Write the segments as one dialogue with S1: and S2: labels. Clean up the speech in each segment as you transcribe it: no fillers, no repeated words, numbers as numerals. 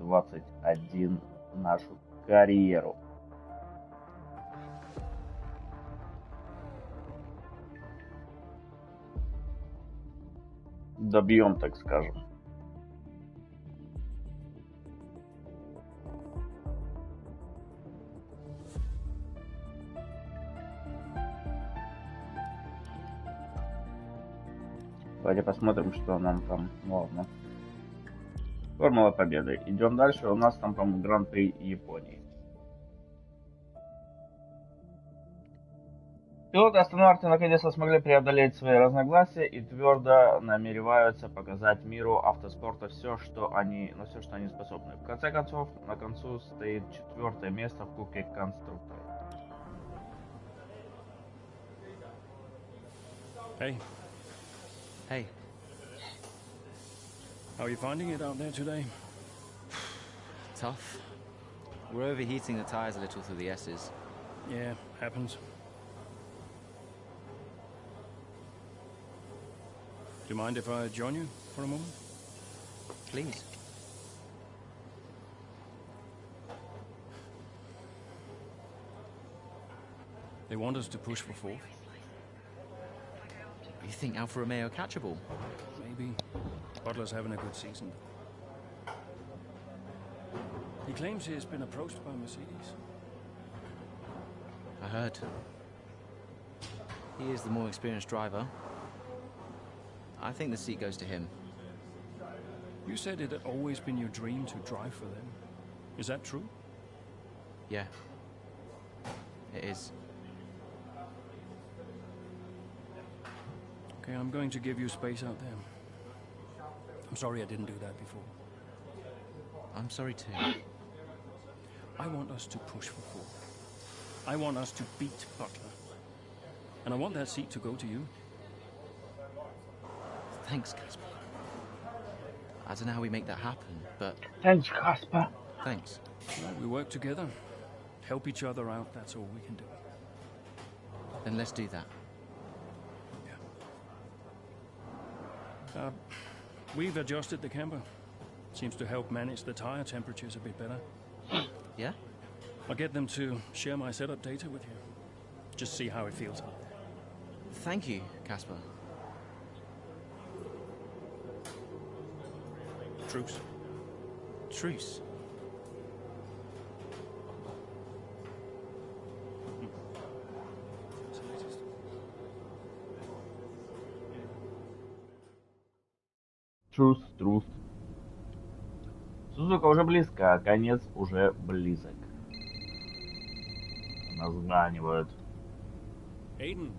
S1: 21 нашу карьеру. Добьем, так скажем. Давайте посмотрим, что нам там. Ладно. Формула победы. Идем дальше. У нас там, по-моему, Гран-при Японии. Пилоты Астон Мартин наконец-то смогли преодолеть свои разногласия и твердо намереваются показать миру автоспорта все, что они способны. В конце концов, на концу стоит 4-е место в Кубке конструкторов.
S2: Hey.
S3: Hey.
S2: How are you finding it out there today?
S3: Tough. We're overheating the tires a little through the S's.
S2: Yeah, happens. Do you mind if I join you for a moment?
S3: Please.
S2: They want us to push for 4th.
S3: You think Alfa Romeo catchable?
S2: Maybe. Butler's having a good season. He claims he has been approached by Mercedes.
S3: I heard. He is the more experienced driver. I think the seat goes to him.
S2: You said it had always been your dream to drive for them. Is that true?
S3: Yeah. It is.
S2: Okay, I'm going to give you space out there. I'm sorry I didn't do that before.
S3: I'm sorry too.
S2: I want us to push for 4th. I want us to beat Butler. And I want that seat to go to you.
S3: Thanks, Casper. I don't know how we make that happen, but...
S1: Thanks, Casper.
S3: Thanks.
S2: Well, we work together. Help each other out, that's all we can do.
S3: Then let's do that.
S2: Yeah. We've adjusted the camber. Seems to help manage the tire temperatures a bit better.
S3: Yeah?
S2: I'll get them to share my setup data with you. Just see how it feels out there.
S3: Thank you, Casper.
S2: Truce.
S3: Truce.
S1: Truth. Сузука уже близко, а конец уже близок. Названивают.
S2: Aiden.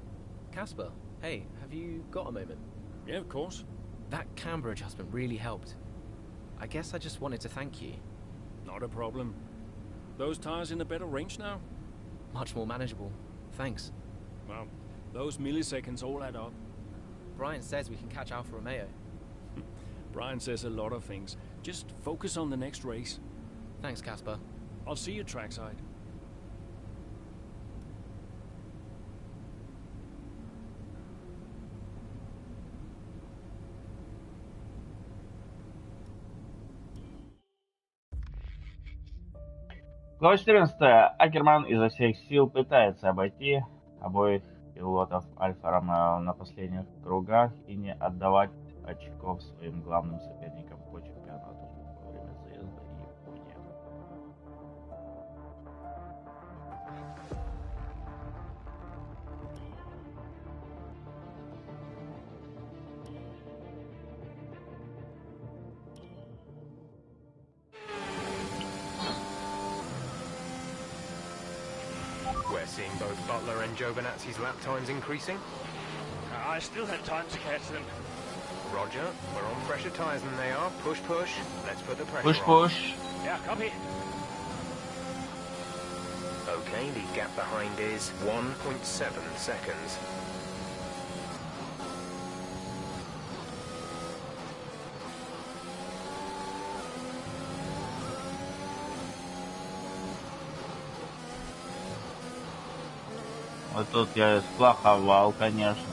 S4: Casper, hey, have you got a moment?
S2: Yeah, of course.
S4: That camber adjustment really helped. I guess I just wanted to thank you.
S2: Not a problem. Those tires in a better range now?
S4: Much more manageable. Thanks.
S2: Well, those milliseconds all add up.
S4: Brian says we can catch Alfa Romeo.
S2: Brian says a lot of things. Just focus on the next race.
S4: Thanks, Casper.
S2: I'll see you trackside.
S1: Глава 14. Акерман изо всех сил пытается обойти обоих пилотов Альфа-Ромео на последних кругах и не отдавать очков своим главным соперникам по чемпионату во время заезда в Японию.
S5: We're seeing both Butler and Giovinazzi's lap times increasing.
S6: I still had time to catch them.
S5: Roger, we're on fresher tyres than they are. Push, push. Let's put the pressure on.
S1: Push.
S6: Yeah, copy.
S5: Okay, the gap behind is 1.7 seconds.
S1: Вот тут я сплоховал, конечно.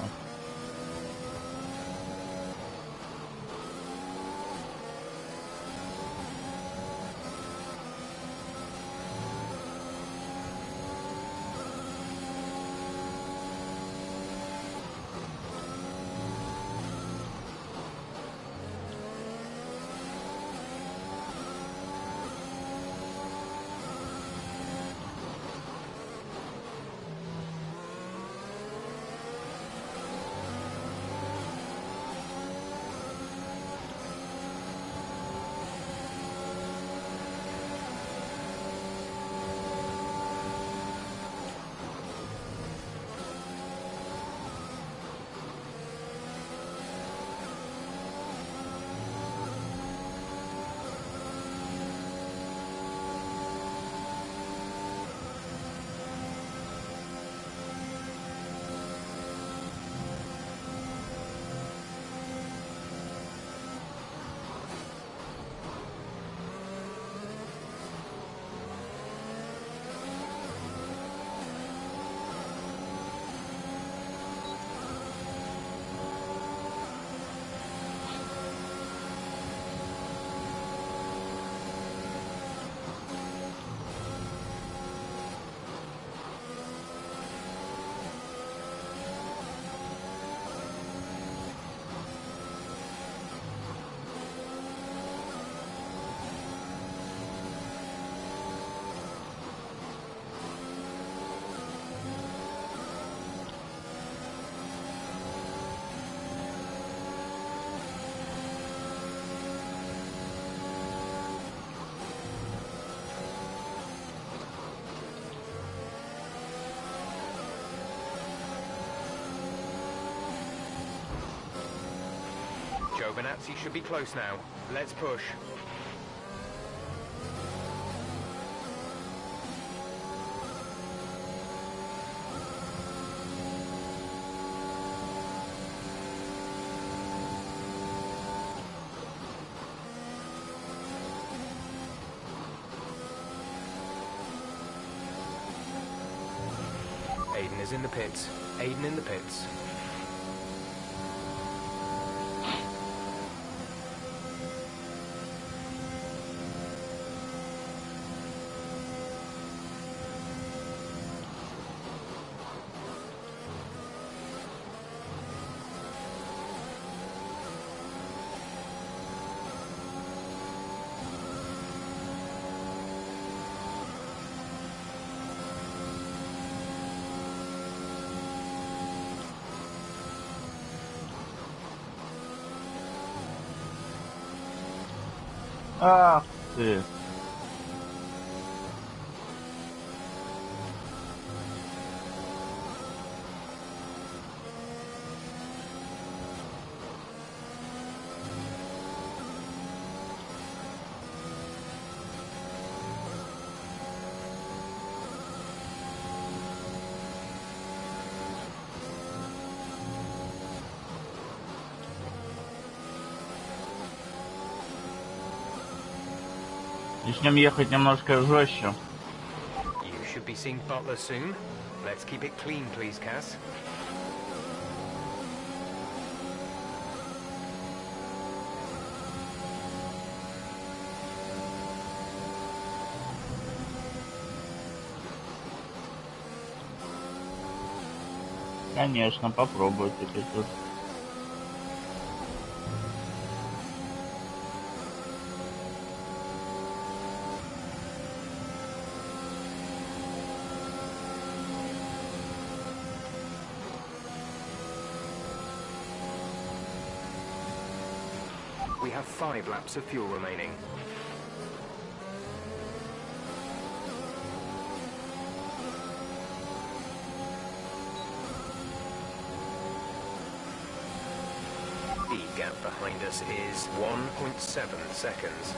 S5: Giovinazzi should be close now. Let's push. Aiden is in the pits. Aiden in the pits.
S1: Ах ты. Начнем ехать немножко жестче.
S5: You should be seeing Butler soon. Let's keep it clean, please, Cass.
S1: Конечно, попробую теперь тут.
S5: We have 5 laps of fuel remaining. The gap behind us is 1.7 seconds.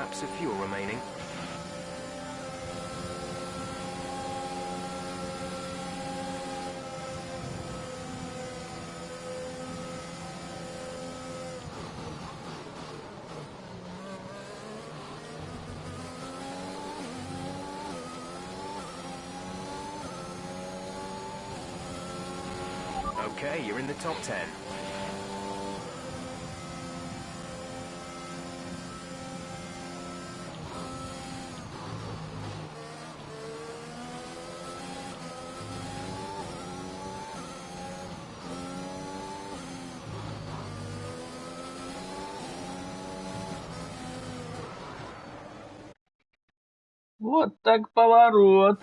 S5: laps of fuel remaining. Okay, you're in the top 10.
S1: Вот так поворот.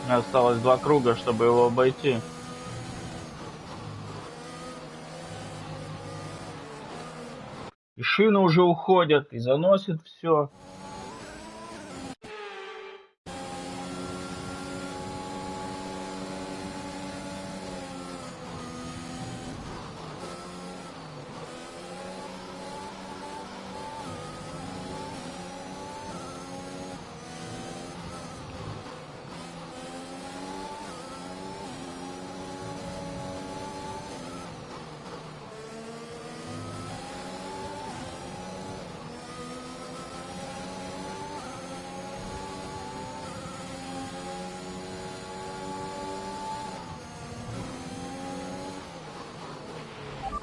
S1: Осталось 2 круга, чтобы его обойти. И шины уже уходят, и заносит все.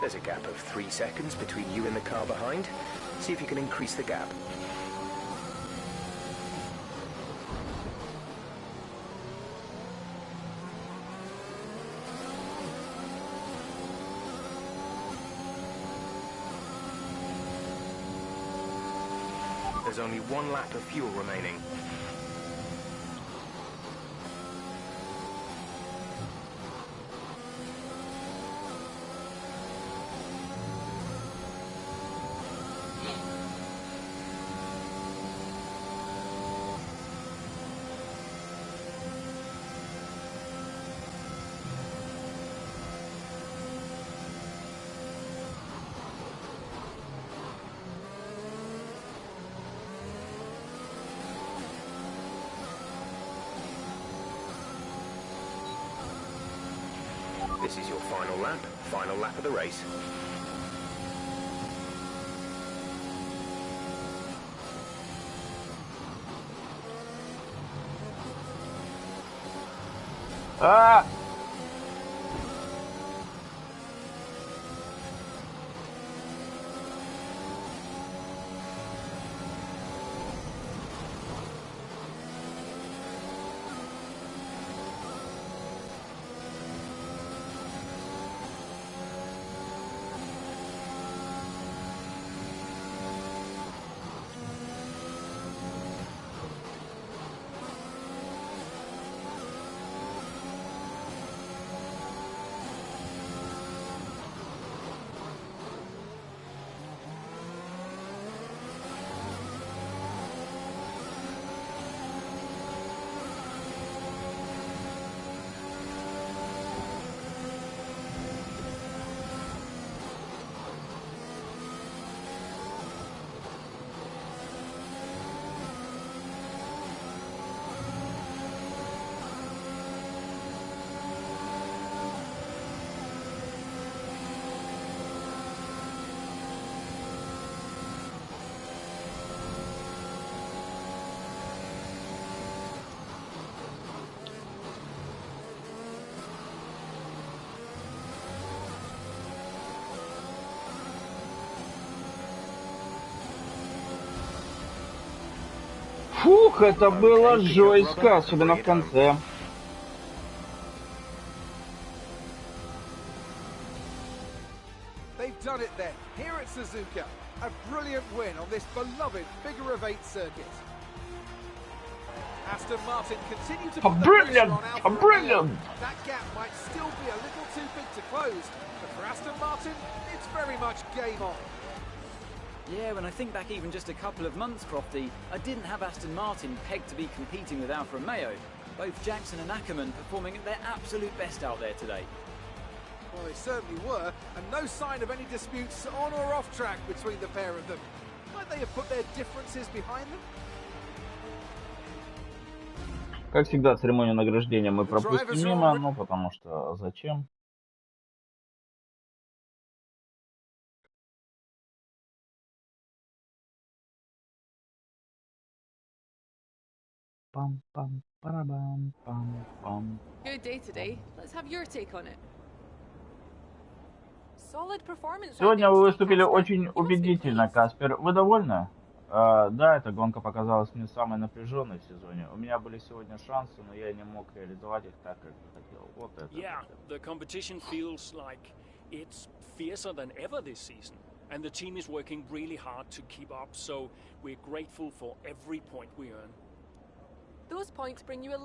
S5: There's a gap of 3 seconds between you and the car behind. See if you can increase the gap. There's only 1 lap of fuel remaining. This is your final lap of the race.
S1: А! Фух, это было жестко, особенно в конце.
S7: They've done it then, here at Suzuka. A brilliant win on this beloved figure-of-8 circuit. Aston Martin continue to put the pressure on Alfa Romeo. That gap might still be a little too big to close, but for Aston Martin, it's very much game on.
S8: Yeah, when I think back even just a couple of months, Crofty, I didn't have Aston Martin pegged to be competing with Alfa Romeo. Both Jackson and Ackerman performing at their absolute best out there today.
S7: Well, they certainly were, and no sign of any disputes on or off track between the pair of them. Might they have put their differences behind them?
S1: Как всегда, церемонию награждения мы пропустим мимо, ну потому что зачем? Пам-пам-парабам-пам-пам.
S9: Good day today. Let's have your take on it. Solid performance.
S1: Сегодня вы выступили очень убедительно, Каспер. Вы довольны? Да, эта гонка показалась мне самой напряженной в сезоне. У меня были сегодня шансы, но я не мог реализовать их так, как хотел. Вот это.
S2: Yeah, the competition feels like it's fiercer than ever this season. And the team is working really hard to keep up, so we're grateful for every point we earn.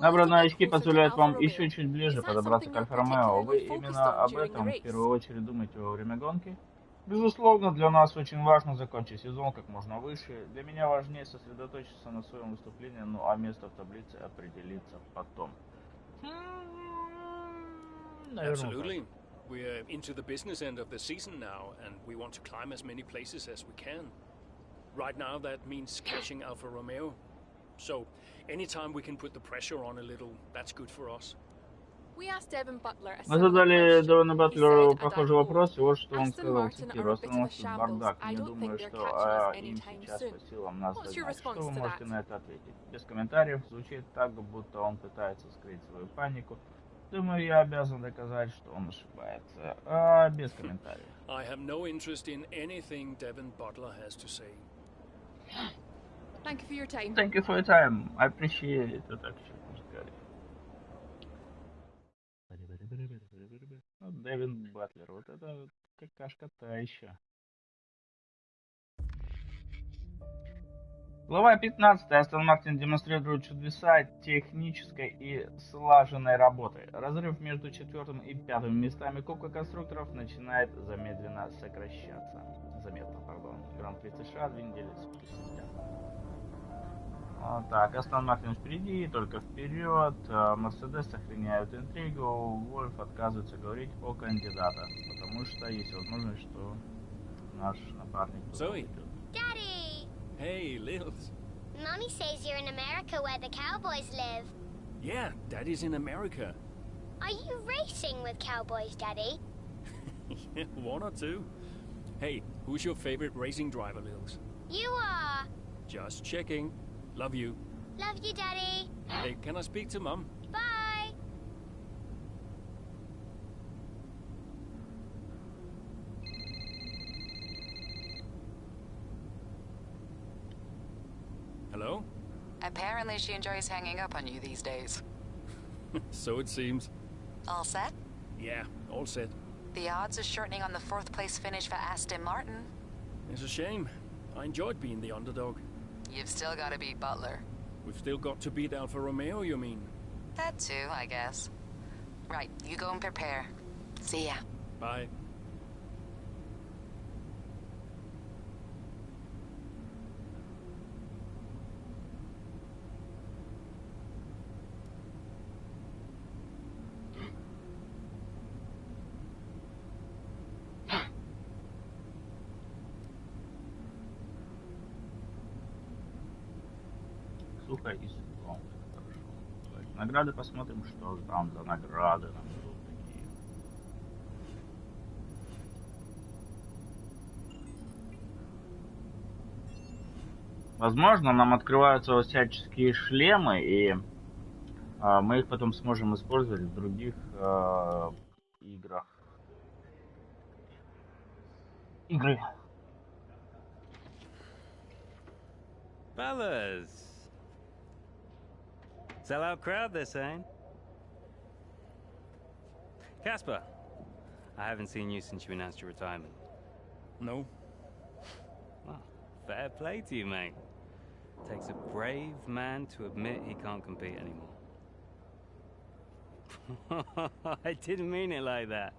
S1: Набранные очки позволяют вам еще чуть ближе подобраться к Альфа Ромео. Вы именно об этом в первую очередь думаете во время гонки? Безусловно, для нас очень важно закончить сезон как можно выше. Для меня важнее сосредоточиться на своем выступлении, ну а место в таблице определится потом.
S2: Absolutely. We're into the business end of the season now, and we want to climb as many places as we can. Right now, that means catching Alfa Romeo. So, anytime we can put the pressure on a little, that's good for us.
S1: Мы задали Девону Батлеру похожий вопрос, и вот что он сказал, цитирую: «Остановился бардак. Не думаю, что им сейчас по силам нас догнать». Что вы можете на это ответить? Без комментариев. Звучит так, будто он пытается скрыть свою панику. Думаю, я обязан доказать, что он ошибается. Без комментариев.
S2: I have no interest in anything Devon Butler has to say.
S9: Thank you for your time.
S1: Thank you for your time. I appreciate it. Вот так еще можно сказать. Дэвин Батлер. Вот это вот какашка та еще. Глава 15. Астон Мартин демонстрирует чудеса технической и слаженной работы. Разрыв между 4 и 5 местами Кубка конструкторов начинает заметно сокращаться. Гран-при США 2 недели спустя. Так, Астон Мартин впереди, только вперед. Мерседес сохраняют интригу. Вольф отказывается говорить о кандидатах, потому что есть возможность, что наш напарник...
S10: Daddy!
S2: Hey, Lils.
S10: Mommy says you're in America where the cowboys live.
S2: Yeah, Daddy's in America.
S10: Are you racing with cowboys, Daddy?
S2: Yeah, 1 or 2. Hey, who's your favorite racing driver, Lils?
S10: You are.
S2: Just checking. Love you.
S10: Love you, Daddy.
S2: Hey, can I speak to Mum?
S10: Bye.
S2: Hello?
S11: Apparently she enjoys hanging up on you these days.
S2: So it seems.
S11: All set?
S2: Yeah, all set.
S11: The odds are shortening on the 4th place finish for Aston Martin.
S2: It's a shame. I enjoyed being the underdog.
S11: You've still got to beat Butler.
S2: We've still got to beat Alfa Romeo, you mean?
S11: That too, I guess. Right, you go and prepare. See ya.
S2: Bye.
S1: Сухо и сухо. Хорошо. Давайте награды посмотрим, что же там за награды нам идут такие. Возможно, нам открываются всяческие шлемы, и мы их потом сможем использовать в других играх. Игры.
S12: Fellas, Sellout crowd, they're saying. Casper, I haven't seen you since you announced your retirement.
S2: No.
S12: Well, fair play to you, mate. Takes a brave man to admit he can't compete anymore. I didn't mean it like that.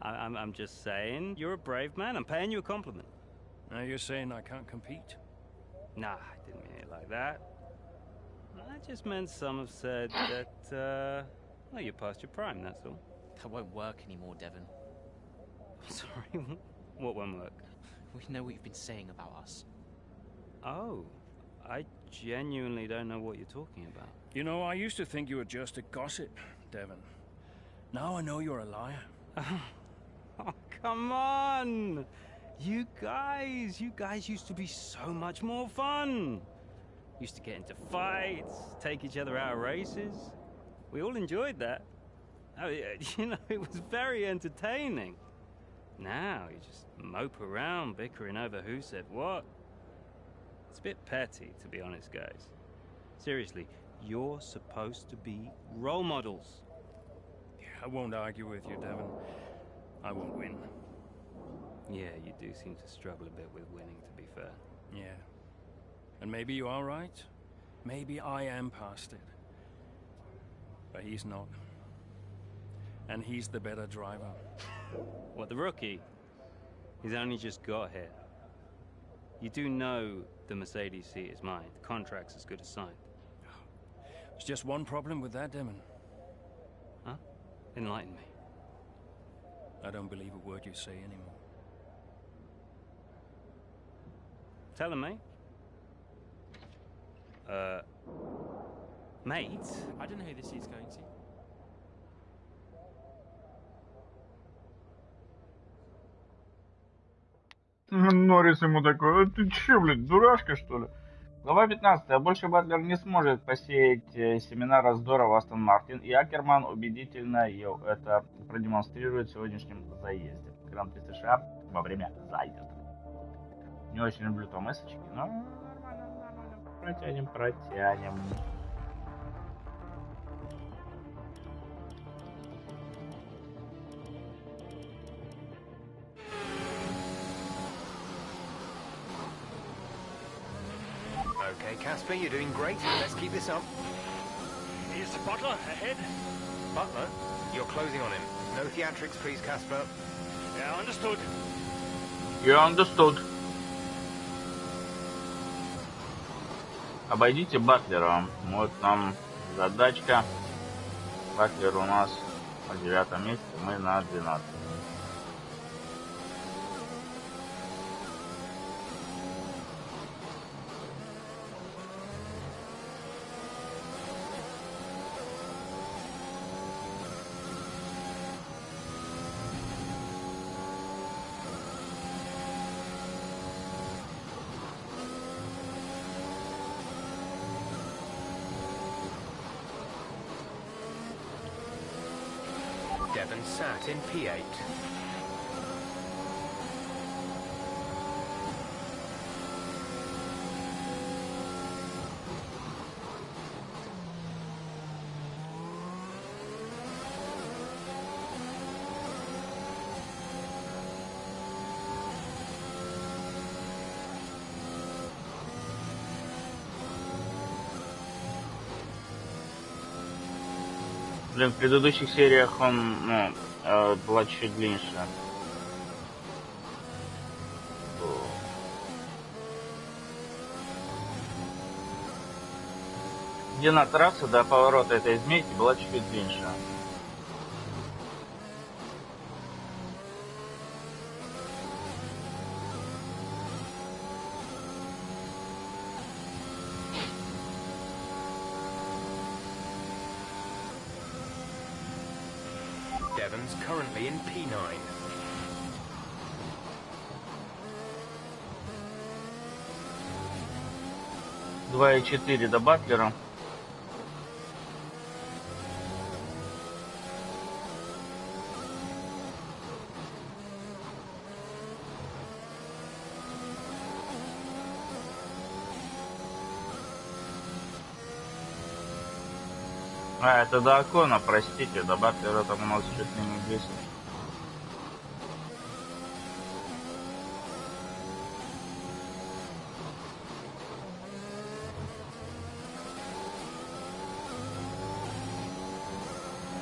S12: I'm just saying, you're a brave man. I'm paying you a compliment.
S2: Now you're saying I can't compete?
S12: Nah, I didn't mean it like that. I just meant some have said that, well, you're past your prime, that's all.
S4: That won't work anymore, Devon.
S12: Sorry, what won't work?
S4: We know what you've been saying about us.
S12: Oh, I genuinely don't know what you're talking about.
S2: You know, I used to think you were just a gossip, Devon. Now I know you're a liar.
S12: Oh, come on! You guys used to be so much more fun. Used to get into fights, take each other out of races. We all enjoyed that. Oh, you know, it was very entertaining. Now you just mope around bickering over who said what. It's a bit petty, to be honest, guys. Seriously, you're supposed to be role models.
S2: Yeah, I won't argue with you, Devon. I won't win.
S12: Yeah, you do seem to struggle a bit with winning, to be fair.
S2: Yeah. And maybe you are right. Maybe I am past it. But he's not. And he's the better driver.
S12: What, the rookie? He's only just got here. You do know the Mercedes seat is mine. The contract's as good as signed.
S2: There's just one problem with that, Demon.
S12: Huh? Enlighten me.
S2: I don't believe a word you say anymore.
S12: Tell him, mate. Mate?
S4: I don't know who this is going to.
S1: Норрис ему такой: ты чё, блядь, дурашка, что ли? Глава 15. Больше Батлер не сможет посеять семена раздора в Астон Мартин, и Акерман убедительно это продемонстрирует в сегодняшнем заезде. Гран-при США во время заезда. Не очень люблю томесочки, но нормально. Протянем.
S5: Okay, Casper, you're doing great. Let's keep this up.
S6: Here's the Butler ahead.
S5: Butler, you're closing on him. No theatrics, please, Casper.
S6: Yeah, understood.
S1: You understood. Обойдите Батлера. Вот нам задачка. Батлер у нас на 9 месте, мы на 12.
S5: Devon sat in P8.
S1: Блин, в предыдущих сериях он, была чуть длиннее. Длина трассы до поворота этой змейки была чуть длиннее.
S5: Devon's currently in P9.
S1: Два и 4 до Батлера. А, это до Акона, простите, до Батлера там у нас чуть ли не 10.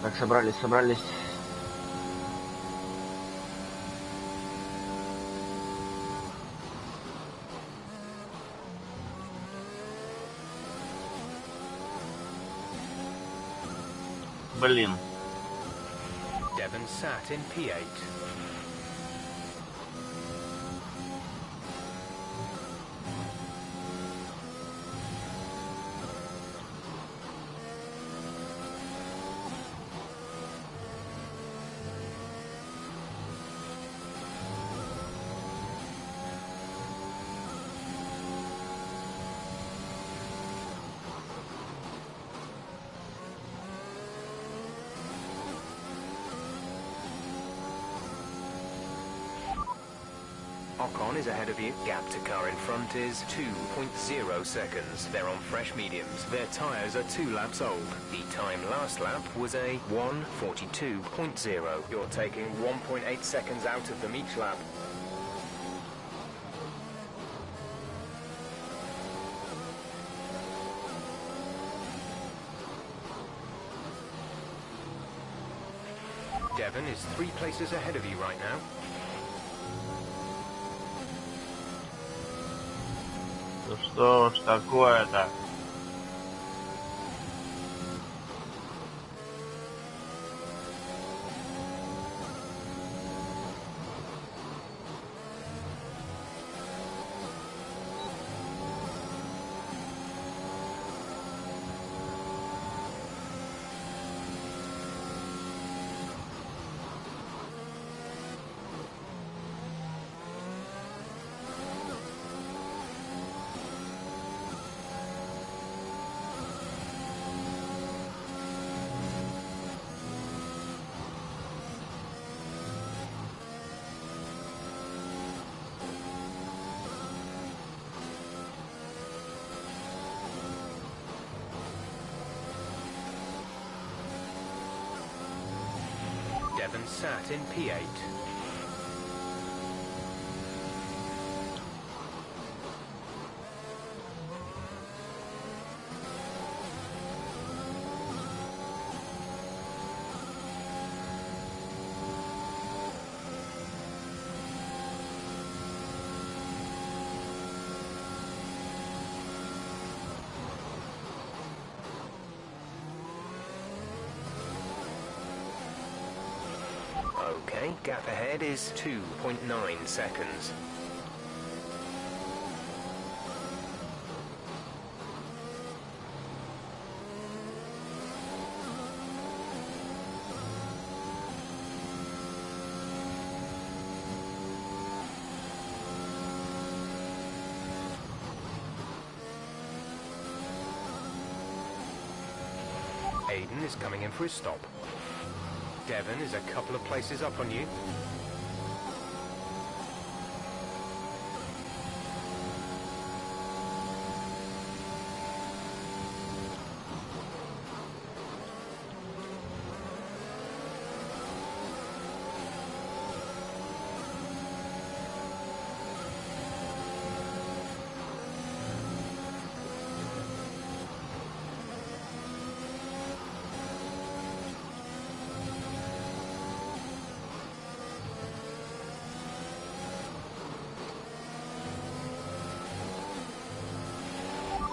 S1: Так, собрались. Блин.
S5: Devon sat in P8. Ocon is ahead of you. Gap to car in front is 2.0 seconds. They're on fresh mediums. Their tyres are 2 laps old. The time last lap was a 1:42.0. You're taking 1.8 seconds out of them each lap. Devon is 3 places ahead of you right now.
S1: Ну что ж такое-то?
S5: Devon sat in P8. Okay, gap ahead is 2.9 seconds. Aiden is coming in for his stop. Devon is a couple of places up on you.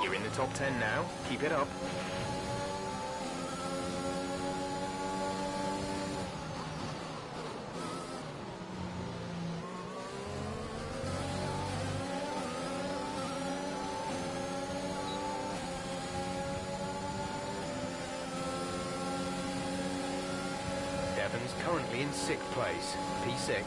S5: You're in the top 10 now. Keep it up. Devon's currently in 6th place, P6.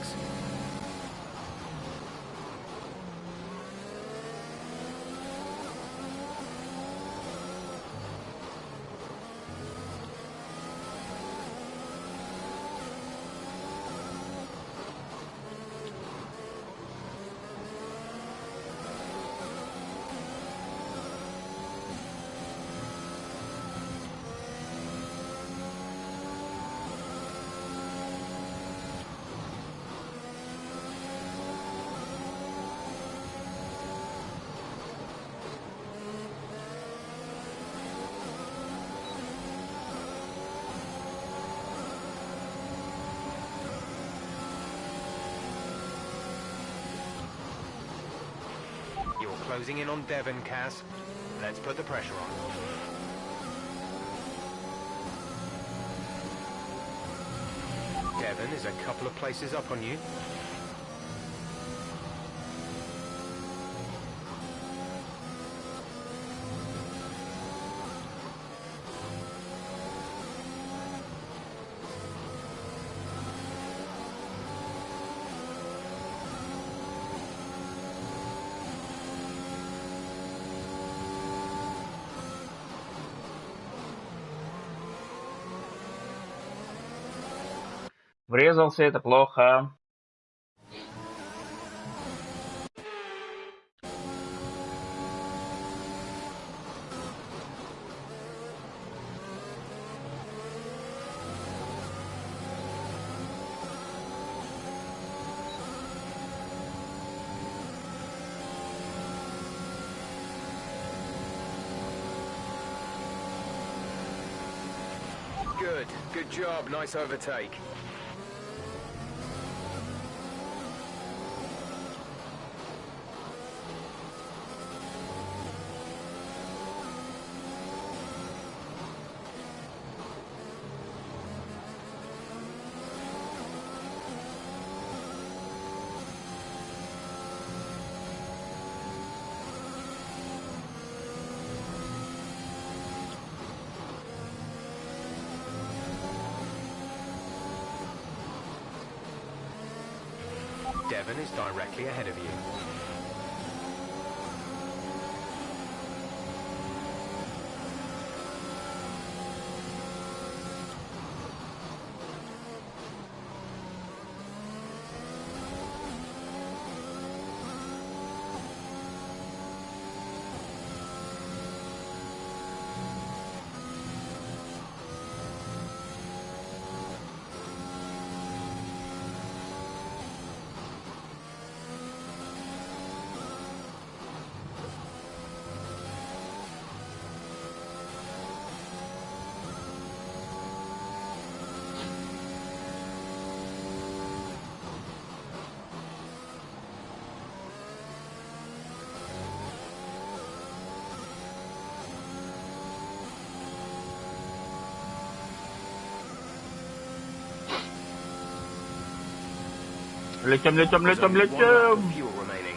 S5: closing in on Devon, Kaz. Let's put the pressure on. Devon is a couple of places up on you.
S1: Врезался, это плохо.
S5: Good. Good job. Nice overtake. Devon is directly ahead of you.
S1: Летим, летим,
S5: There's
S1: летим,
S5: only one lap of
S1: летим.
S5: fuel remaining.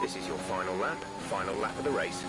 S5: This is your final lap of the race.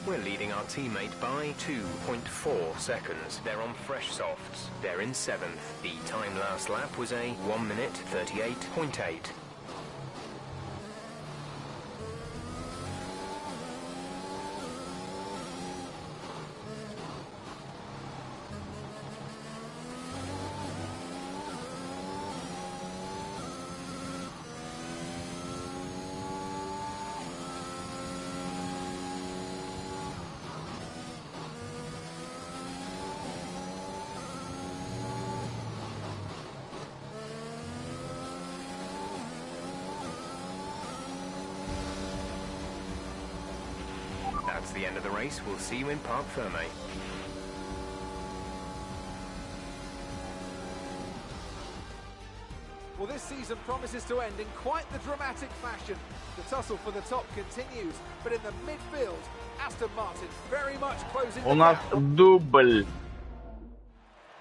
S5: We're leading our teammate by 2.4 seconds. They're on fresh softs. They're in 7th. The time last lap was a 1 minute 38.8. That's the end of the race. We'll see you in Parc Fermé.
S7: Well, this season promises to end in quite the dramatic fashion. The tussle for the top continues, but in the midfield, Aston Martin very much closing the
S1: У нас
S7: gap.
S1: дубль.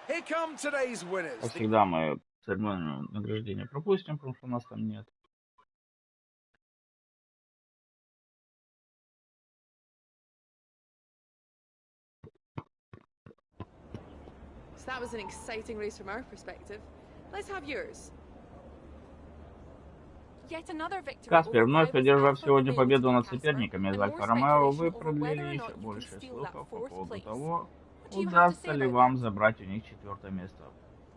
S7: Here come today's winners.
S1: Как всегда, мы церемонию награждения пропустим, потому что у нас там нет.
S9: So that was an exciting race from our perspective. Let's have yours. Yet another victory.
S1: Каспер, вновь одержав сегодня победу над соперниками из Альфа Ромео, вы продлили еще больше слухов по поводу того, удастся ли вам забрать у них 4-е место.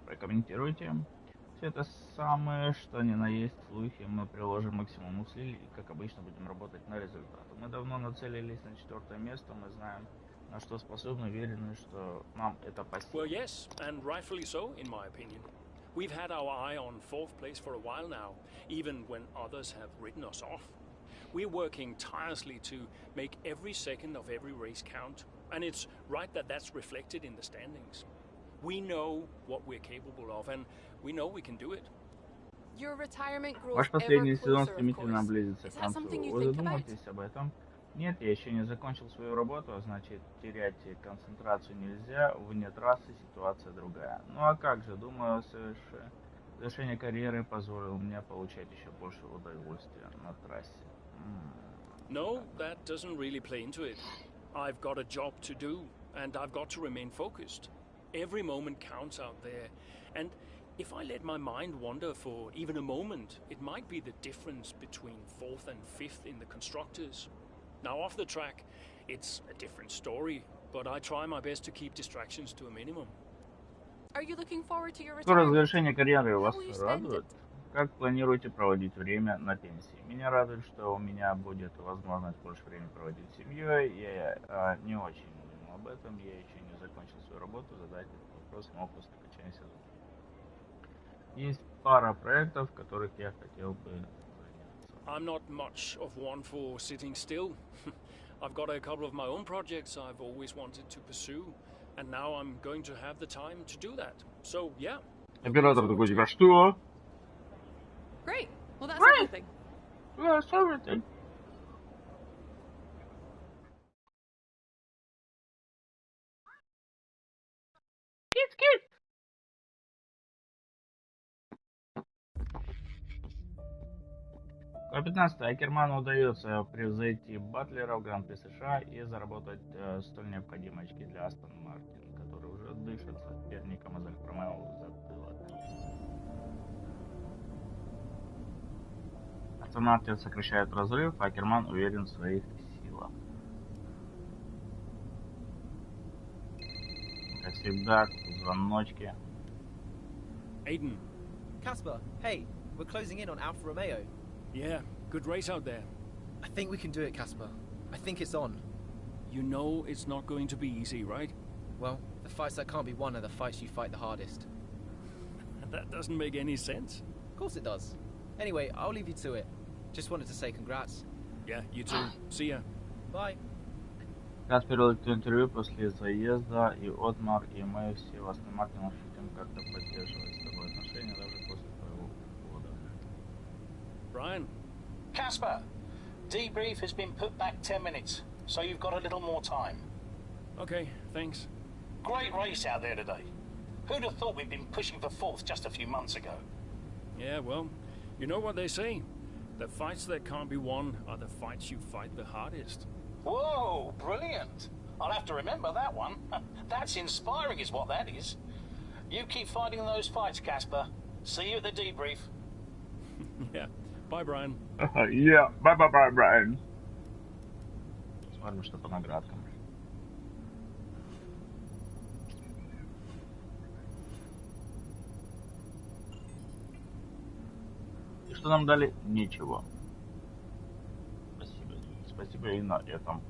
S1: Прокомментируйте. Все это самое, что ни на есть слухи, мы приложим максимум усилий и, как обычно, будем работать на результат. Мы давно нацелились на 4-е место, мы знаем, на что способны, уверены, что нам это по силам.
S2: Well, yes, and rightfully so, in my opinion. We've had our eye on 4th place for a while now, even when others have written us off. We're working tirelessly to make every second of every race count, and it's right that that's reflected in the standings. We know what we're capable of, and we know we can do it.
S9: Your retirement grows
S1: Ваш
S9: ever
S1: последний сезон
S9: closer, of
S1: стремительно
S9: course.
S1: близится
S9: Is
S1: к
S9: that
S1: концу.
S9: something you
S1: Вы
S9: think about?
S1: задумываетесь об этом? Нет, я еще не закончил свою работу, а значит, терять концентрацию нельзя. Вне трассы ситуация другая. Ну а как же, думаю, завершение карьеры позволило мне получать еще больше удовольствия на трассе.
S2: No, that doesn't really play into it. I've got a job to do, and I've got to remain focused. Every moment counts out there, and if I let my mind wander for even a moment, it might be the difference between 4th and 5th in the constructors. Now off the track, it's a different story, but I try my best to keep distractions to a minimum.
S9: Are you looking forward to your
S1: Скоро
S9: retirement?
S1: завершение карьеры
S9: How
S1: вас
S9: will you spend
S1: радует?
S9: it?
S1: Как планируете проводить время на пенсии? Меня радует, что у меня будет возможность больше времени проводить с семьей. Я не очень думал об этом, я еще не закончил свою работу, задать этот вопрос могу после окончания сезона. Есть пара проектов, которых я хотел бы заняться.
S2: I'm not much of one for sitting still. I've got a couple of my own projects I've always wanted to pursue, and now I'm going to have the time to do that. So, yeah.
S1: Оператор такой, типа, что?
S9: Great. Well, that's
S1: Great.
S9: everything.
S1: That's everything. Кит. По 15 Акерману удается превзойти Батлера в Гран-при США и заработать столь необходимые очки для Астон Мартин, который уже дышит соперником из Альфа Ромео в затылок. Астон Мартин сокращает разрыв, а Акерман уверен в своих силах. Как всегда, звоночки.
S2: Aiden.
S4: Casper, hey, we're closing in on Alfa Romeo.
S2: Yeah, good race out there.
S4: I think we can do it, Casper. I think it's on.
S2: You know it's not going to be easy, right?
S4: Well, the fights that can't be won are the fights you fight the hardest.
S2: That doesn't make any sense.
S4: Of course it does. Anyway, I'll leave you to it. Just wanted to say congrats.
S2: Yeah, you too. See ya.
S4: Bye.
S1: Каспер делает интервью после заезда, и Отмар, и мы все в Астон Мартин ощутим как-то поддерживать с тобой отношения даже после твоего ухода.
S2: Brian.
S13: Casper, debrief has been put back 10 minutes, so you've got a little more time.
S2: Okay, thanks.
S13: Great race out there today. Who'd have thought we'd been pushing for 4th just a few months ago?
S2: Yeah, well, you know what they say. The fights that can't be won are the fights you fight the hardest.
S13: Whoa, brilliant. I'll have to remember that one. That's inspiring is what that is. You keep fighting those fights, Casper. See you at the debrief.
S2: Yeah. Bye, Brian.
S1: Yeah, bye, Brian. Смотрим, что по наградкам. И что нам дали? Ничего. Спасибо. Спасибо и на этом.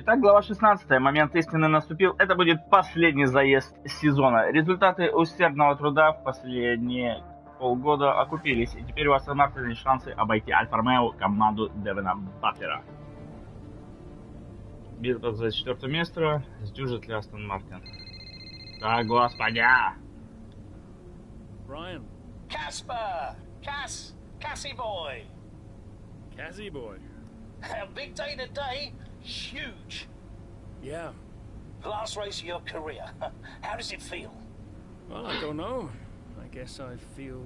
S1: Итак, глава 16. Момент истины наступил. Это будет последний заезд сезона. Результаты усердного труда в последние полгода окупились. И теперь у Астон Мартина есть шансы обойти Альфа Ромео, команду Девона Батлера. Битва за 4 место. Сдюжит ли Астон Мартин? Да, господи!
S2: Brian.
S13: Casper! Cassie boy!
S2: Cassie boy.
S13: A big day today. Huge.
S2: Yeah.
S13: Last race of your career. How does it feel?
S2: Well, I don't know. I guess I feel...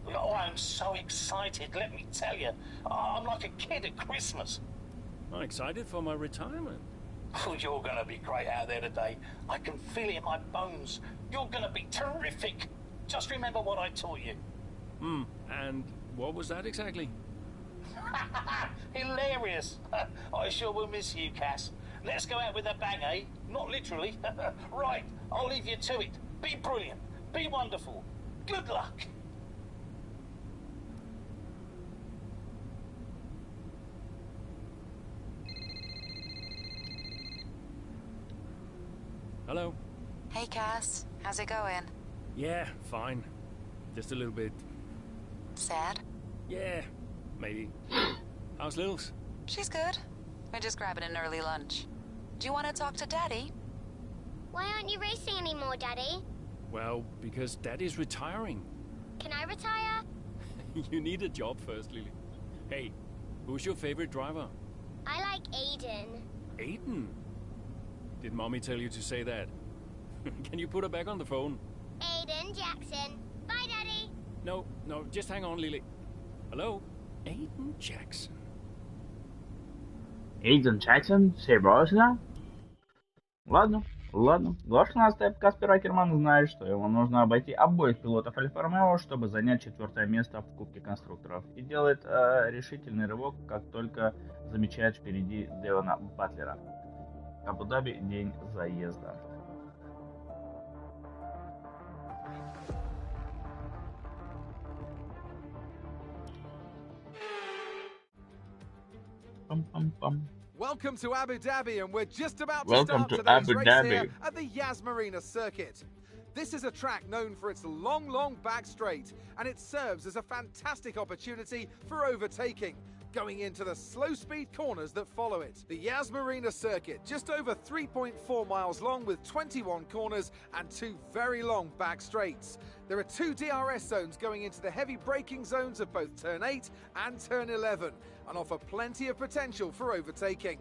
S13: Oh, I'm so excited, let me tell you. I'm like a kid at Christmas.
S2: I'm excited for my retirement.
S13: Oh, you're going to be great out there today. I can feel it in my bones. You're going to be terrific. Just remember what I taught you.
S2: And what was that exactly?
S13: Hilarious. I sure will miss you, Cass. Let's go out with a bang, eh? Not literally. Right, I'll leave you to it. Be brilliant. Be wonderful. Good luck.
S2: Hello.
S11: Hey, Cass. How's it going?
S2: Yeah, fine. Just a little bit...
S11: Sad?
S2: Yeah, maybe. How's Lils?
S11: She's good. We're just grabbing an early lunch. Do you want to talk to Daddy?
S10: Why aren't you racing anymore, Daddy?
S2: Well, because Daddy's retiring.
S10: Can I retire?
S2: You need a job first, Lily. Hey, who's your favorite driver?
S10: I like Aiden.
S2: Aiden? Did Mommy tell you to say that? Can you put her back on the phone?
S10: Aiden Jackson. Bye, Daddy.
S2: No, just hang on, Lily. Hello? Aiden Jackson.
S1: Эйден Джексон? Серьезно? Ладно. Глава 16. Каспер Акерман знает, что ему нужно обойти обоих пилотов Альфа Ромео, чтобы занять 4 место в Кубке конструкторов. И делает решительный рывок, как только замечает впереди Девона Батлера. Абу-Даби, день заезда.
S7: Welcome to Abu Dhabi, and we're just about to start today's race here at the Yas Marina circuit. This is a track known for its long back straight, and it serves as a fantastic opportunity for overtaking, going into the slow speed corners that follow it. The Yas Marina circuit, just over 3.4 miles long with 21 corners and 2 very long back straights. There are 2 DRS zones going into the heavy braking zones of both turn 8 and turn 11 and offer plenty of potential for overtaking.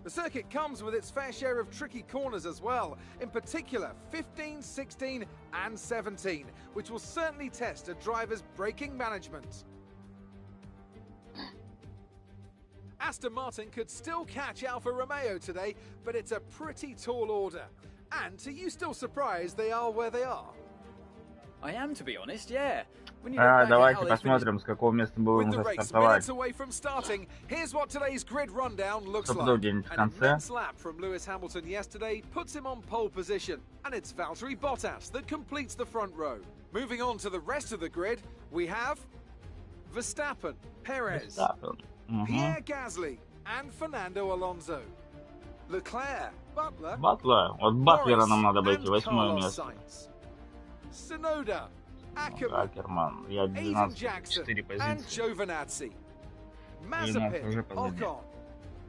S7: The circuit comes with its fair share of tricky corners as well, in particular 15, 16 and 17, which will certainly test a driver's braking management. Aston Martin could still catch Alfa Romeo today, but it's a pretty tall order. And are you still surprised they are where they are?
S8: I am, to be honest, yeah.
S1: Давайте посмотрим, с какого места будем уже стартовать.
S7: Away from starting, here's what today's grid rundown looks
S1: Кто
S7: like.
S1: где-нибудь в
S7: An
S1: конце.
S7: immense lap from Lewis Hamilton yesterday puts him on pole position, and it's Valtteri Bottas that completes the front row. Moving on to the rest of the grid, we have Verstappen, Perez, Pierre Gasly, and Fernando Alonso. Leclerc, Butler,
S1: Вот Батлера нам надо обойти, 8 место.
S7: Tsunoda,
S1: Акерман, я 12, 4
S7: and
S1: позиции.
S7: Giovinazzi,
S1: 12 уже позади.
S7: Ocon,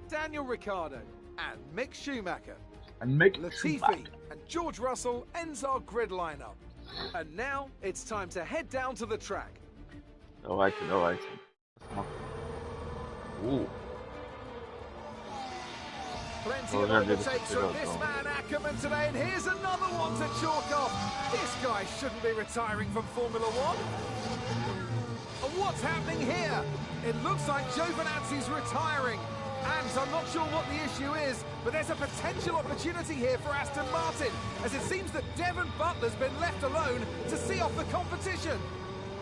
S7: Daniel Ricciardo, and Mick Schumacher.
S1: Latifi
S7: and George Russell ends our grid lineup. And now it's time to head down to the track.
S1: Давайте.
S7: Plenty of overtakes from this man Ackerman today, and here's another one to chalk off. This guy shouldn't be retiring from Formula One. And what's happening here? It looks like Giovinazzi's retiring. And I'm not sure what the issue is, but there's a potential opportunity here for Aston Martin, as it seems that Devon Butler's been left alone to see off the competition.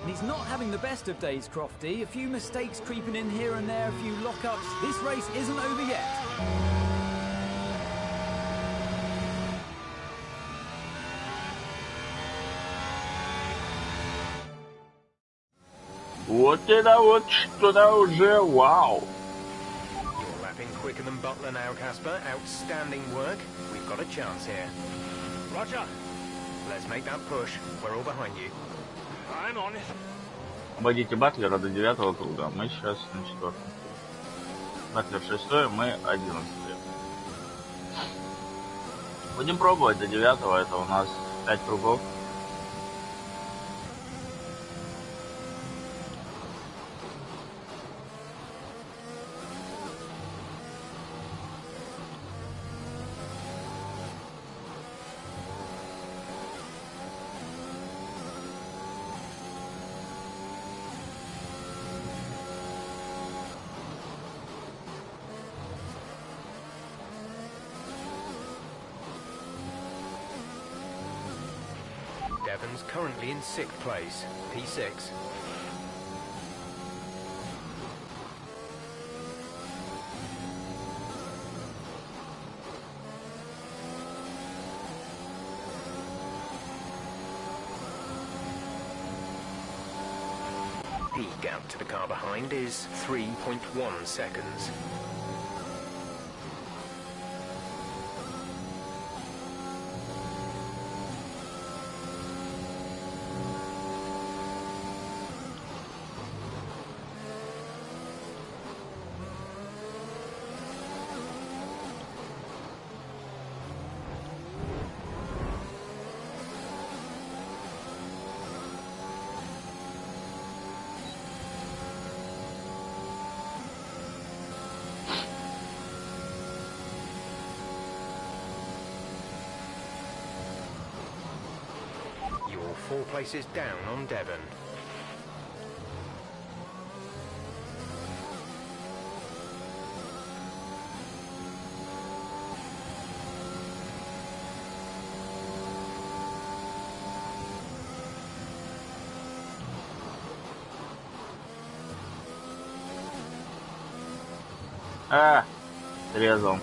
S8: And he's not having the best of days, Crofty. A few mistakes creeping in here and there, a few lockups. This race isn't over yet.
S1: Вот это вот что-то уже вау.
S5: quicker than Butler now, Casper. Outstanding work. We've got a chance here.
S6: Roger.
S5: Let's make that push. We're all behind you.
S6: I'm on it.
S1: Обойдите Батлера до 9-го круга. Мы сейчас на 4-м. Батлер 6-й, мы 11-й. Будем пробовать до 9-го. Это у нас 5 кругов.
S5: Devon's currently in 6th place, P6. The gap to the car behind is 3.1 seconds. You're 4 places down on Devon.
S1: Срезал.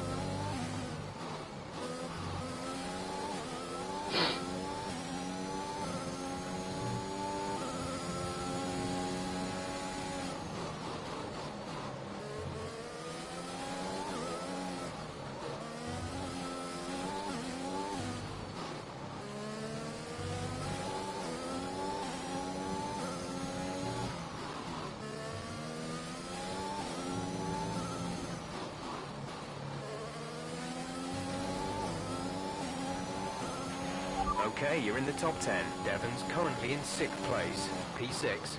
S5: Okay, you're in the top 10. Devon's currently in 6th place, P6.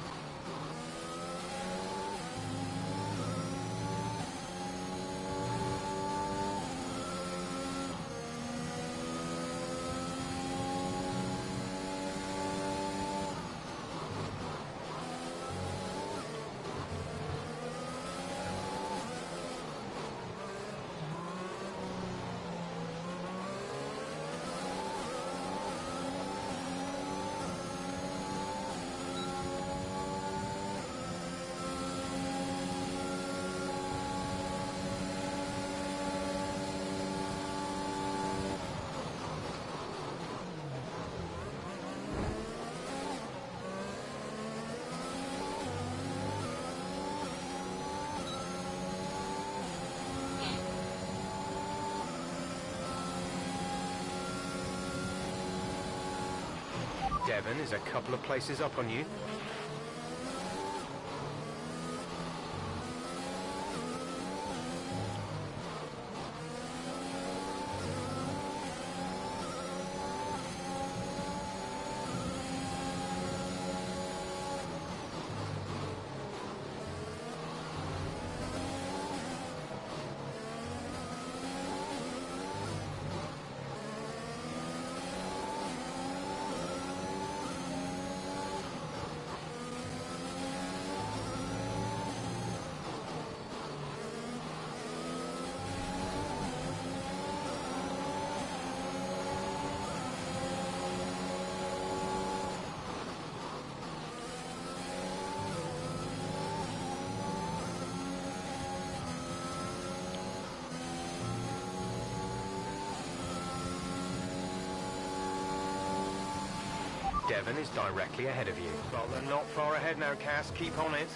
S5: Devon is a couple of places up on you. Devon is directly ahead of you. Well, they're not far ahead now, Cass. Keep on it.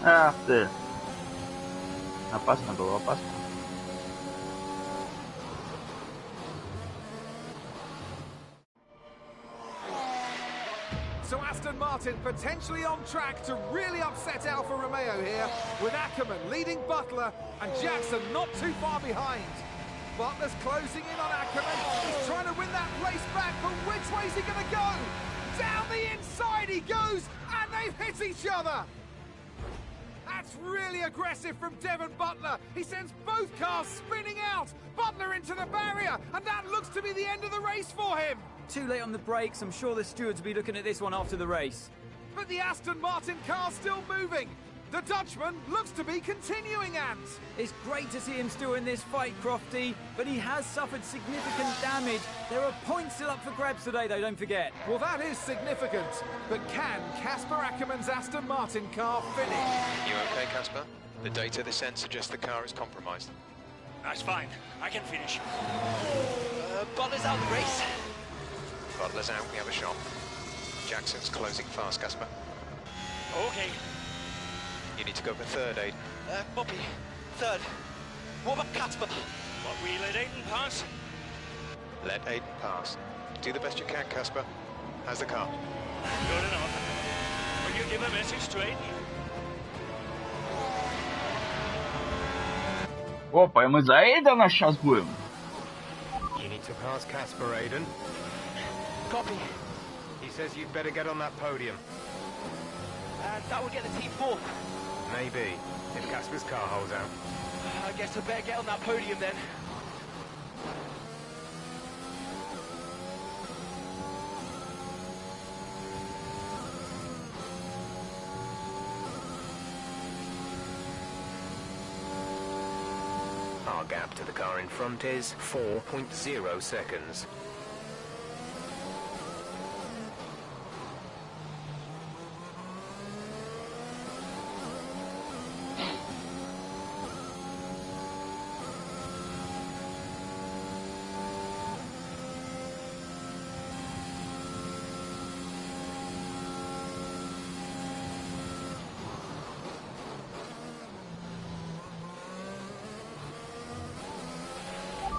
S1: Ах ты. Опасно было, опасно.
S7: So Aston Martin potentially on track to really upset Alfa Romeo here, with Ackerman leading Butler and Jackson not too far behind. Butler's closing in on Ackerman. He's trying to win that race back, but which way's he going to go? Down the inside he goes, and they've hit each other. That's really aggressive from Devon Butler. He sends both cars spinning out. Butler into the barrier, and that looks to be the end of the race for him.
S8: Too late on the brakes. I'm sure the stewards will be looking at this one after the race.
S7: But the Aston Martin car's still moving. The Dutchman looks to be continuing, Ant.
S8: It's great to see him still in this fight, Crofty, but he has suffered significant damage. There are points still up for grabs today, though, don't forget.
S7: Well, that is significant. But can Casper Ackerman's Aston Martin car finish?
S5: You okay, Casper? The data this end suggests the car is compromised.
S6: That's fine. I can finish.
S14: Butler's out of the race.
S5: Butler's out, we have a shot. Jackson's closing fast, Casper.
S6: Okay.
S5: You need to go for third, Aiden.
S14: Bobby, third. What about Casper?
S6: What, we let Aiden pass?
S5: Let Aiden pass. Do the best you can, Casper. How's the car?
S6: Good enough. Will you give a message to Aiden?
S1: Опа, и мы за Эйдена сейчас будем.
S5: You need to pass Casper, Aiden.
S14: Copy.
S5: He says you'd better get on that podium.
S14: That would get the team fourth.
S5: Maybe, if Casper's car holds out.
S14: I guess I better get on that podium then.
S5: Our gap to the car in front is 4.0 seconds.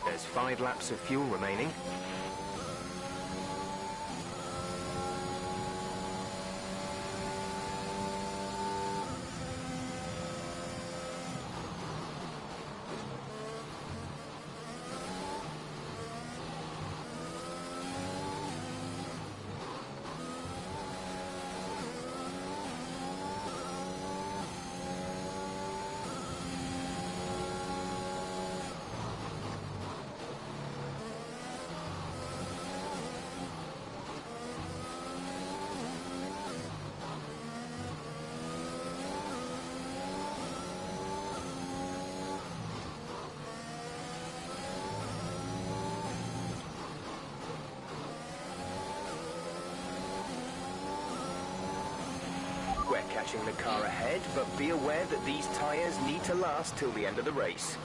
S5: There's 5 laps of fuel remaining. We're catching the car ahead, but be aware that these tyres need to last till the end of the race.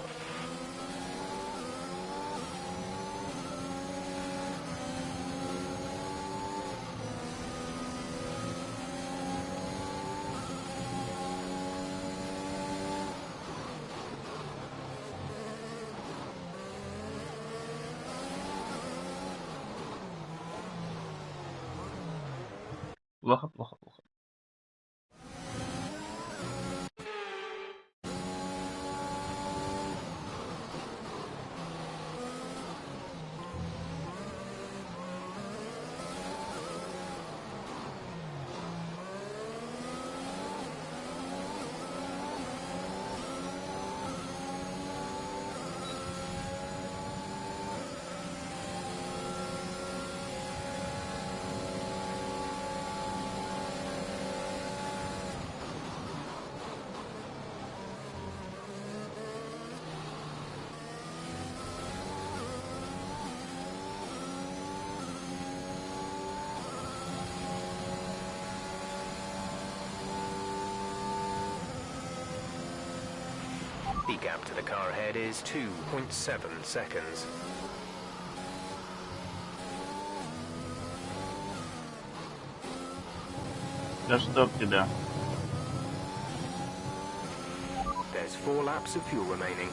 S1: Плохо, плохо, плохо.
S5: The gap to the car ahead is 2.7 seconds.
S1: Да чтоб тебя.
S5: 4 laps of fuel remaining.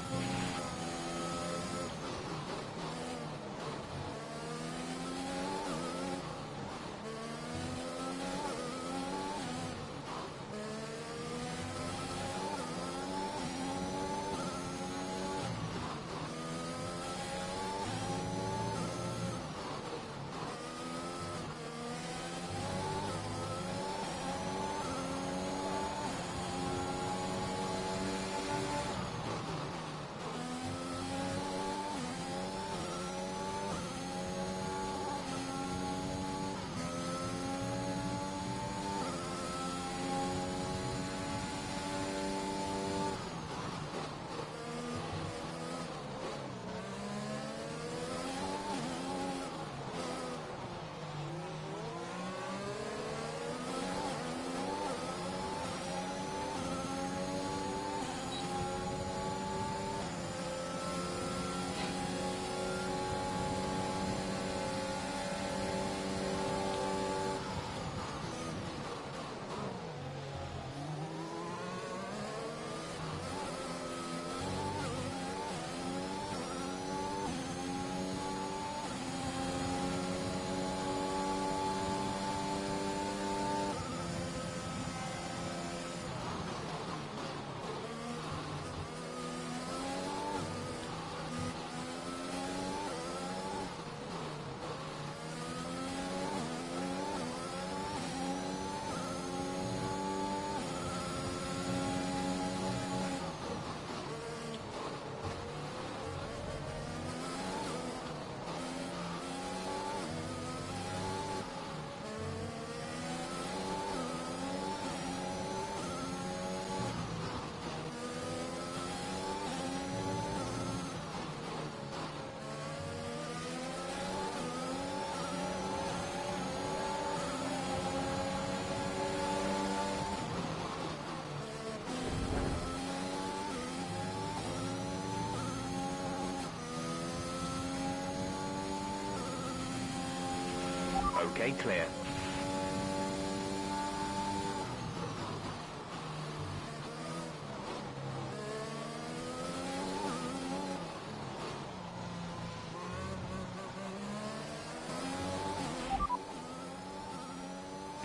S5: Okay, clear.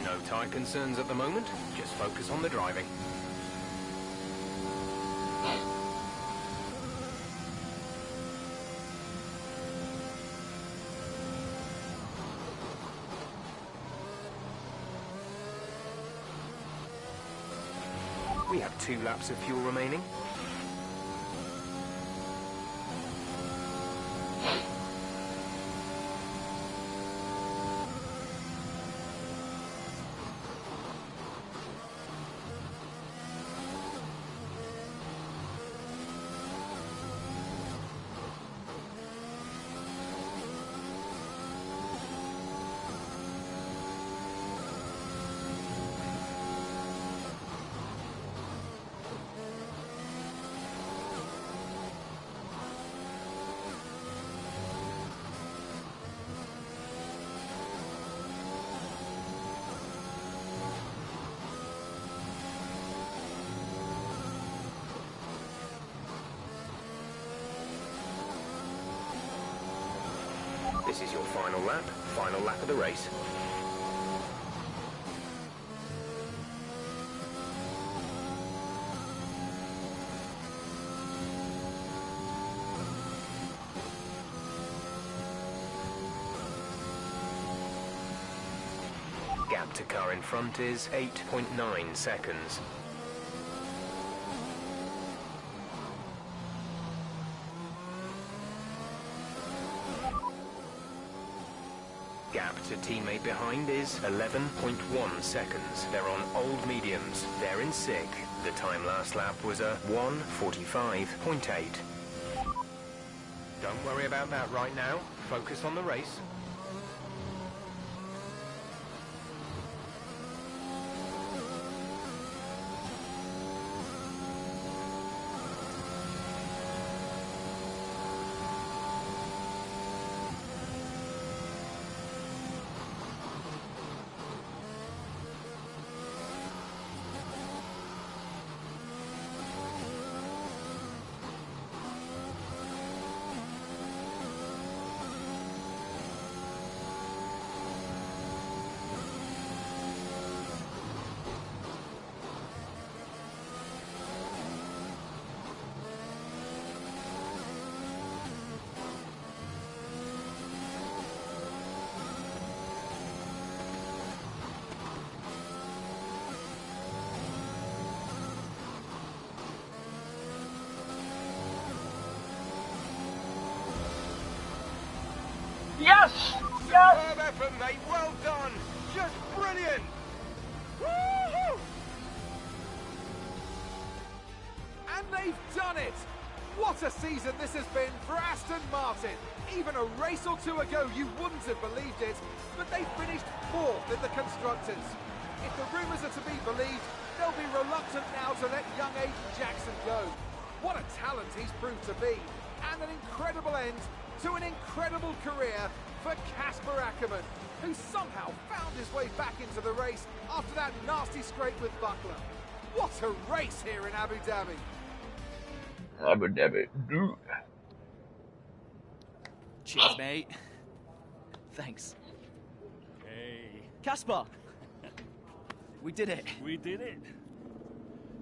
S5: No tyre concerns at the moment, just focus on the driving. We have 2 laps of fuel remaining. This is your final lap of the race. Gap to car in front is 8.9 seconds. Gap to teammate behind is 11.1 seconds. They're on old mediums. They're in sick. The time last lap was a 1:45.8. Don't worry about that right now. Focus on the race.
S1: Yes! Yes!
S5: Superb effort, mate. Well done. Just brilliant.
S7: Woohoo! And they've done it! What a season this has been for Aston Martin. Even a race or two ago, you wouldn't have believed it, but they finished 4th in the Constructors. If the rumours are to be believed, they'll be reluctant now to let young Aiden Jackson go. What a talent he's proved to be, and an incredible end to an incredible career for Casper Ackerman, who somehow found his way back into the race after that nasty scrape with Buckler. What a race here in Abu Dhabi.
S1: Abu Dhabi, dude.
S8: Cheers, mate. Thanks.
S2: Hey.
S8: Casper! We did it.
S2: We did it.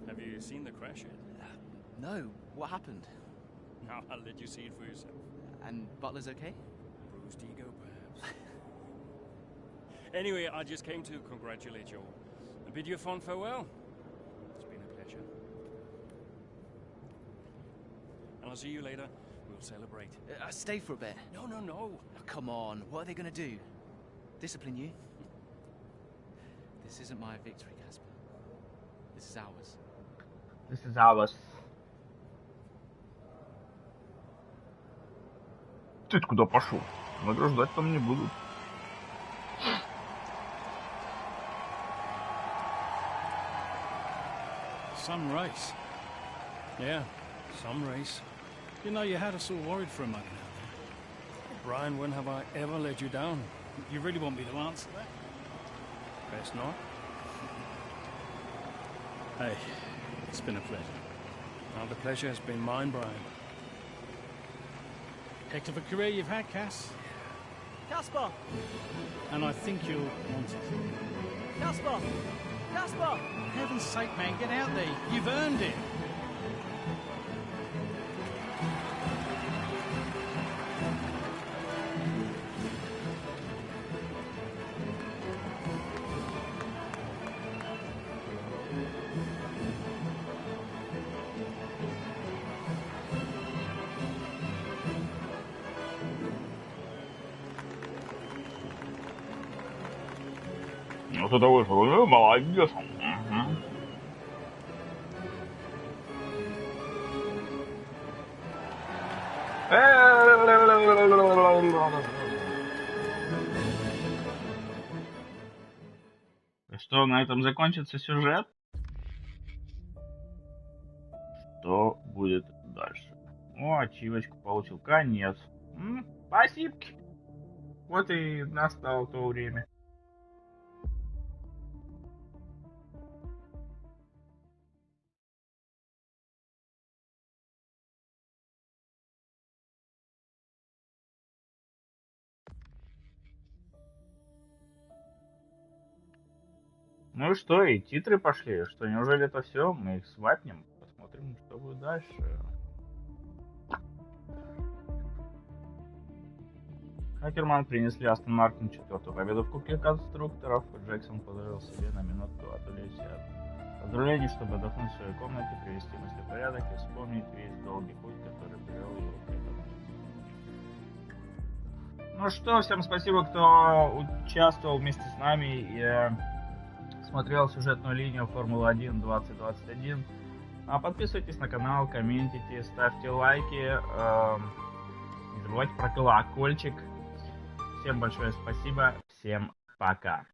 S2: Have you seen the crash yet?
S8: No. What happened?
S2: No, I'll let you see it for yourself.
S8: And Butler's okay?
S2: Bruised ego, perhaps. Anyway, I just came to congratulate you all and bid you a fond farewell. It's been a pleasure. And I'll see you later. We'll celebrate.
S8: Stay for a bit.
S2: No, no, no.
S8: Oh, come on. What are they going to do? Discipline you? This isn't my victory, Casper. This is ours.
S1: This is ours. Ты куда пошел? Награждать там не будут.
S2: Some race. Yeah, some race. You know, you had us all worried for a moment out there. Brian, when have I ever let you down? You really want me to answer that? Best not. Hey, it's been a pleasure. Now, the pleasure has been mine, Brian. Heck of a career you've had, Cass.
S8: Casper!
S2: And I think you'll want it.
S8: Casper! Casper!
S2: For heaven's sake, man, get out there. You've earned it.
S1: Вот это вышел. Ну, молодец. Угу. Что, на этом закончится сюжет? Что будет дальше? О, ачивочку получил. Конец. Спасибо. Вот и настало то время. Ну и что, и титры пошли. Что, неужели это все? Мы их свапнем. Посмотрим, что будет дальше. Акерман принесли Астон Мартин 4-ю победу в Кубке конструкторов. Джексон позволил себе на минутку отвлечься от поздравлений, чтобы отдохнуть в своей комнате, привести мысли в порядок и вспомнить весь долгий путь, который привел его к этому. Ну что, всем спасибо, кто участвовал вместе с нами и смотрел сюжетную линию Формулы-1 2021. Подписывайтесь на канал, комментите, ставьте лайки. Не забывайте про колокольчик. Всем большое спасибо. Всем пока.